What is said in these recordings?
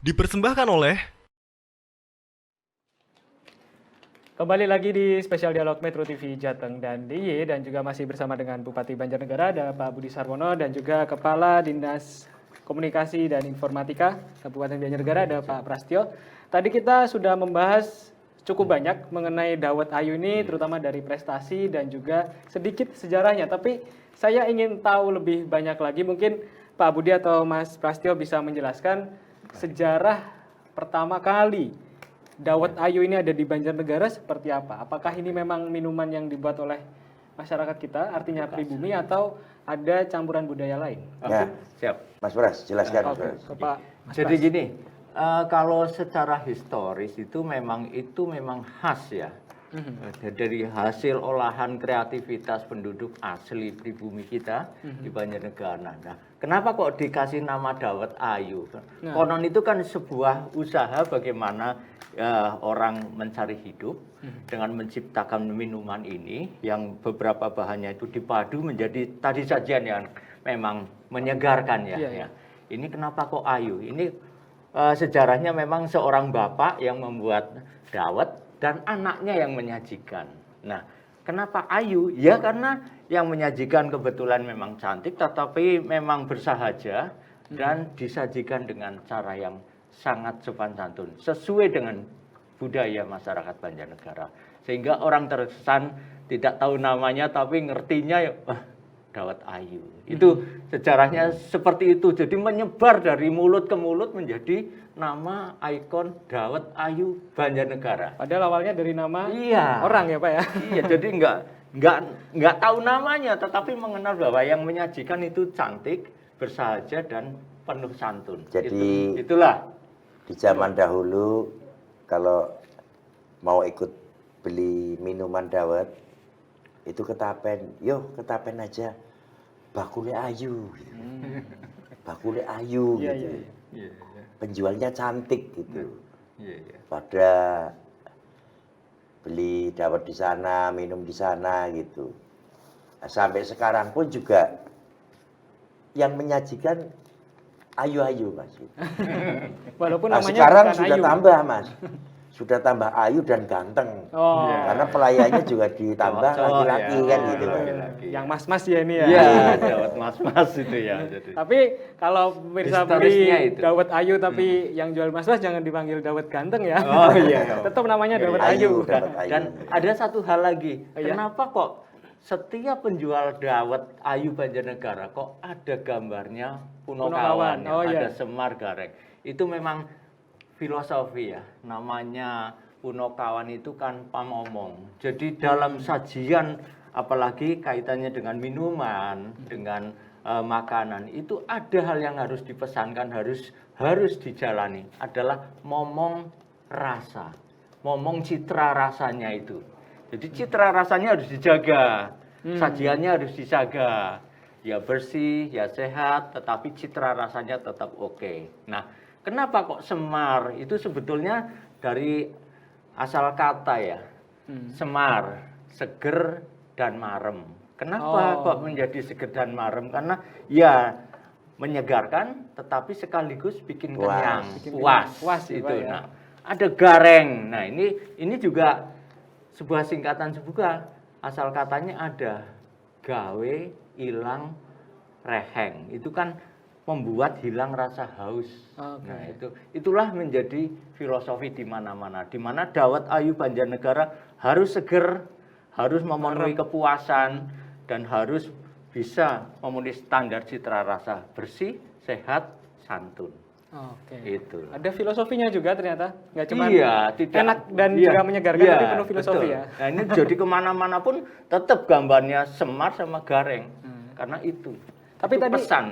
Dipersembahkan oleh Kembali lagi di spesial dialog Metro TV Jateng dan DIY dan juga masih bersama dengan Bupati Banjarnegara ada Pak Budi Sarwono dan juga Kepala Dinas Komunikasi dan Informatika Kabupaten Banjarnegara ada Pak Prastyo. Tadi kita sudah membahas cukup banyak mengenai Dawet Ayu ini terutama dari prestasi dan juga sedikit sejarahnya. Tapi saya ingin tahu lebih banyak lagi, mungkin Pak Budi atau Mas Prastyo bisa menjelaskan sejarah pertama kali Dawet Ayu ini ada di Banjarnegara seperti apa? Apakah ini memang minuman yang dibuat oleh masyarakat kita, artinya pribumi, atau ada campuran budaya lain? Ya, Siap. Mas Pras, jelaskan. Mas Oke, Pras. ke Pak Mas Jadi Pras. gini, kalau secara historis itu memang khas ya. Dari hasil olahan kreativitas penduduk asli pribumi kita di Banjarnegara. Nah, kenapa kok dikasih nama Dawet Ayu? Konon itu kan sebuah usaha bagaimana orang mencari hidup dengan menciptakan minuman ini yang beberapa bahannya itu dipadu menjadi tadi sajian yang memang menyegarkan ya. Iya, iya. Ini kenapa kok Ayu? Ini sejarahnya memang seorang bapak yang membuat dawet dan anaknya yang menyajikan. Nah, kenapa Ayu? Ya karena yang menyajikan kebetulan memang cantik, tetapi memang bersahaja dan disajikan dengan cara yang sangat sopan santun, sesuai dengan budaya masyarakat Banjarnegara. Sehingga orang terkesan tidak tahu namanya, tapi ngertinya Dawet Ayu. Itu sejarahnya seperti itu. Jadi menyebar dari mulut ke mulut menjadi nama ikon Dawet Ayu Banjarnegara. Padahal awalnya dari nama Iya. orang ya Pak ya? Iya, jadi nggak tahu namanya, tetapi mengenal bahwa yang menyajikan itu cantik, bersahaja dan penuh santun. Jadi- itulah. Di zaman dahulu, kalau mau ikut beli minuman dawet, itu ketapen, ketapen aja, bakule ayu, gitu. Bakule ayu, Iya, gitu. iya, Iya, Penjualnya cantik gitu. iya, iya. Pada beli dawet di sana, minum di sana gitu. Nah, sampai sekarang pun juga yang menyajikan ayu-ayu, Mas. Walaupun Nah, namanya sekarang bukan sudah Ayu. tambah, Mas. Sudah tambah ayu dan ganteng. Oh, Iya. Karena pelayannya juga ditambah Cowok, laki-laki ya. kan Oh, gitu, Pak. laki-laki. yang mas-mas ya ini ya. Iya, Dawet mas-mas itu ya. Jadi. Tapi kalau pemirsa Historisnya beli itu. Dawet Ayu tapi yang jual mas-mas jangan dipanggil Dawet ganteng ya. Oh iya. Tetap namanya Iya, Dawet iya. Ayu. Dawet Ayu. Dan ada satu hal lagi, Oh, iya? kenapa kok setiap penjual dawet Ayu Banjarnegara kok ada gambarnya Punokawan. Punokawan, ya, Oh, iya. ada Semar Gareng. Itu memang filosofi ya, namanya Punokawan itu kan pamomong. Jadi dalam sajian, apalagi kaitannya dengan minuman, dengan makanan, itu ada hal yang harus dipesankan, harus dijalani. Adalah momong rasa, momong citra rasanya itu. Jadi citra rasanya harus dijaga, sajiannya harus dijaga. Ya bersih, ya sehat, tetapi citra rasanya tetap oke. Nah, kenapa kok Semar? Itu sebetulnya dari asal kata ya. Semar, seger dan marem. Kenapa Oh. kok menjadi seger dan marem? Karena ya menyegarkan, tetapi sekaligus bikin Puas. kenyang, Bikin puas, kenyang. Puas ya, itu. Pak, ya. Nah, ada gareng. Nah, ini juga sebuah singkatan juga. Asal katanya ada gawe, ilang, reheng. Itu kan membuat hilang rasa haus. Oke. Nah, itulah menjadi filosofi di mana-mana. Di mana Dawet Ayu Banjarnegara harus seger, harus memenuhi kepuasan dan harus bisa memenuhi standar citra rasa bersih, sehat, santun. Oke. Itu. Ada filosofinya juga ternyata, nggak cuma tidak enak dan iya, juga menyegarkan, iya, tapi penuh filosofi betul. ya. Nah, ini jadi kemana-mana pun tetap gambarnya Semar sama Gareng, karena itu. Tapi Itu tadi- pesan.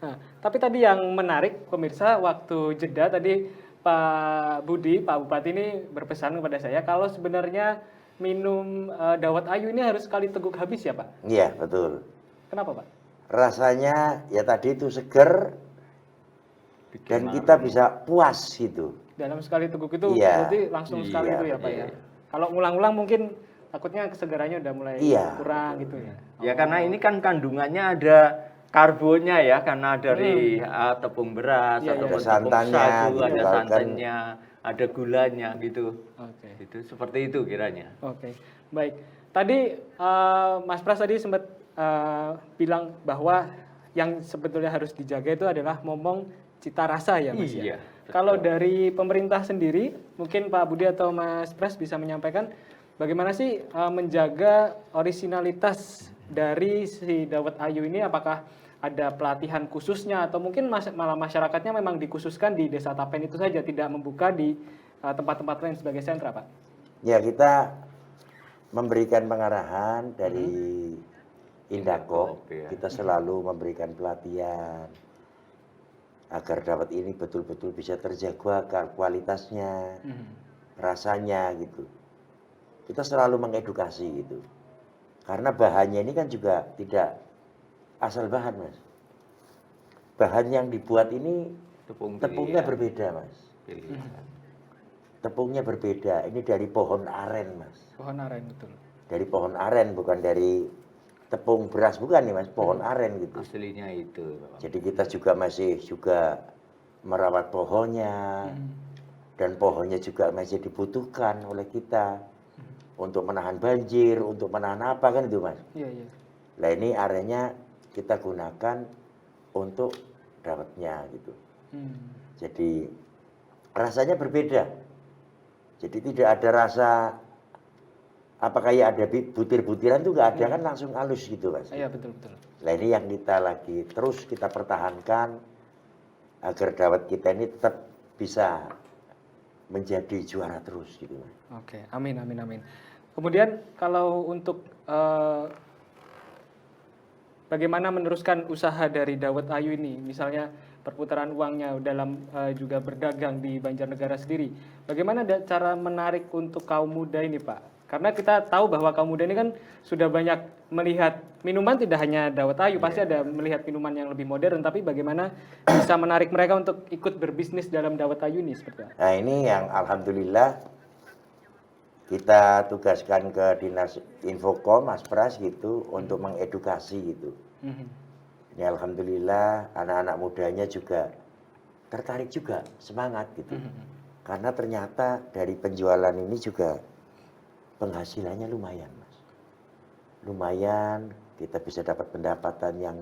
Nah, tapi tadi yang menarik pemirsa waktu jeda tadi Pak Budi, Pak Bupati ini berpesan kepada saya kalau sebenarnya minum Dawet Ayu ini harus sekali teguk habis ya Pak. Iya, betul. Kenapa Pak? Rasanya ya tadi itu seger dan kita bisa puas gitu. Dalam sekali teguk itu Iya. berarti langsung sekali Iya, itu ya Pak iya. ya. Kalau ngulang-ngulang mungkin takutnya kesegarannya udah mulai Iya. kurang gitu ya. Ya karena ini kan kandungannya ada karbonnya ya, karena dari tepung beras Iya, iya. ataupun Ada tepung santannya, sagu, gitu. ada Kalau kan- santannya, ada gulanya gitu. Oke. Itu seperti itu kiranya. Oke, baik. Tadi Mas Pras tadi sempat bilang bahwa yang sebetulnya harus dijaga itu adalah momong cita rasa ya Mas ya. Iya, Kalau betul. dari pemerintah sendiri, mungkin Pak Budi atau Mas Pras bisa menyampaikan bagaimana sih menjaga orisinalitas dari si dawet ayu ini? Apakah ada pelatihan khususnya atau mungkin malah masyarakatnya memang dikhususkan di Desa Tapen itu saja, tidak membuka di tempat-tempat lain sebagai sentra, Pak? Ya, kita memberikan pengarahan dari Indakop, ya. kita selalu memberikan pelatihan agar dapat ini betul-betul bisa terjaga kualitasnya, rasanya gitu. Kita selalu mengedukasi gitu. Karena bahannya ini kan juga tidak asal bahan, Mas. Bahan yang dibuat ini tepungnya berbeda, Mas. Pilihan. Tepungnya berbeda. Ini dari pohon aren, Mas. Pohon aren, betul. Dari pohon aren, bukan dari tepung beras, bukan nih Mas, pohon aren gitu. Aslinya itu. Jadi kita juga masih merawat pohonnya, dan pohonnya juga masih dibutuhkan oleh kita untuk menahan banjir, untuk menahan apa kan itu Mas. Iya, iya. Nah ini arennya kita gunakan untuk dawetnya gitu. Jadi rasanya berbeda. Jadi tidak ada rasa apa kayak ada butir-butiran tuh nggak ada kan, langsung halus gitu Mas. Iya, betul, betul. Nah ini yang kita lagi terus kita pertahankan agar dawet kita ini tetap bisa menjadi juara terus gitu Mas. Oke, amin, amin, amin. Kemudian kalau untuk bagaimana meneruskan usaha dari dawet ayu ini, misalnya perputaran uangnya dalam juga berdagang di Banjarnegara sendiri, bagaimana cara menarik untuk kaum muda ini Pak? Karena kita tahu bahwa kaum muda ini kan sudah banyak melihat minuman, tidak hanya dawet ayu, pasti ada melihat minuman yang lebih modern, tapi bagaimana bisa menarik mereka untuk ikut berbisnis dalam dawet ayu ini seperti apa? Nah ini yang alhamdulillah kita tugaskan ke Dinas Infokom, Mas Pras gitu, untuk mengedukasi gitu. Ini alhamdulillah anak-anak mudanya juga tertarik juga, semangat gitu. Karena ternyata dari penjualan ini juga penghasilannya lumayan Mas. Lumayan, kita bisa dapat pendapatan yang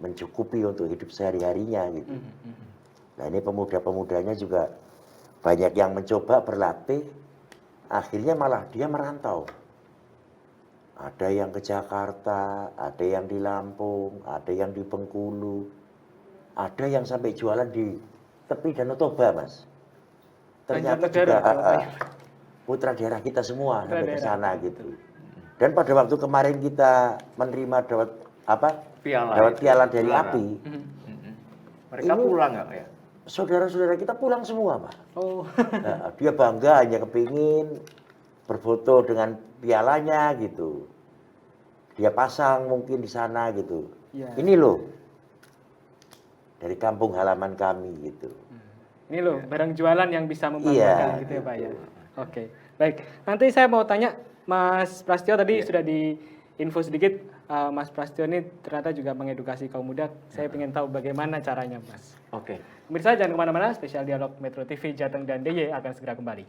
mencukupi untuk hidup sehari-harinya gitu. Nah ini pemuda-pemudanya juga banyak yang mencoba berlatih, akhirnya malah dia merantau. Ada yang ke Jakarta, ada yang di Lampung, ada yang di Bengkulu, ada yang sampai jualan di tepi Danau Toba Mas. Ternyata juga putra daerah kita semua sampai ke sana gitu. Dan pada waktu kemarin kita menerima dawet piala dari API, mereka pulang nggak ya? Saudara-saudara kita pulang semua Pak. Oh. Nah, dia bangga hanya kepingin berfoto dengan pialanya gitu. Dia pasang mungkin di sana gitu. Ya. Ini loh dari kampung halaman kami gitu. Ini loh barang jualan yang bisa membanggakan Iya, gitu ya Pak ya. gitu. Oke, baik. Nanti saya mau tanya Mas Prastio tadi sudah di info sedikit. Mas Prastio ini ternyata juga mengedukasi kaum muda. Saya ingin tahu bagaimana caranya Mas. Oke. Pemirsa jangan kemana-mana, spesial dialog Metro TV Jateng dan DIY akan segera kembali.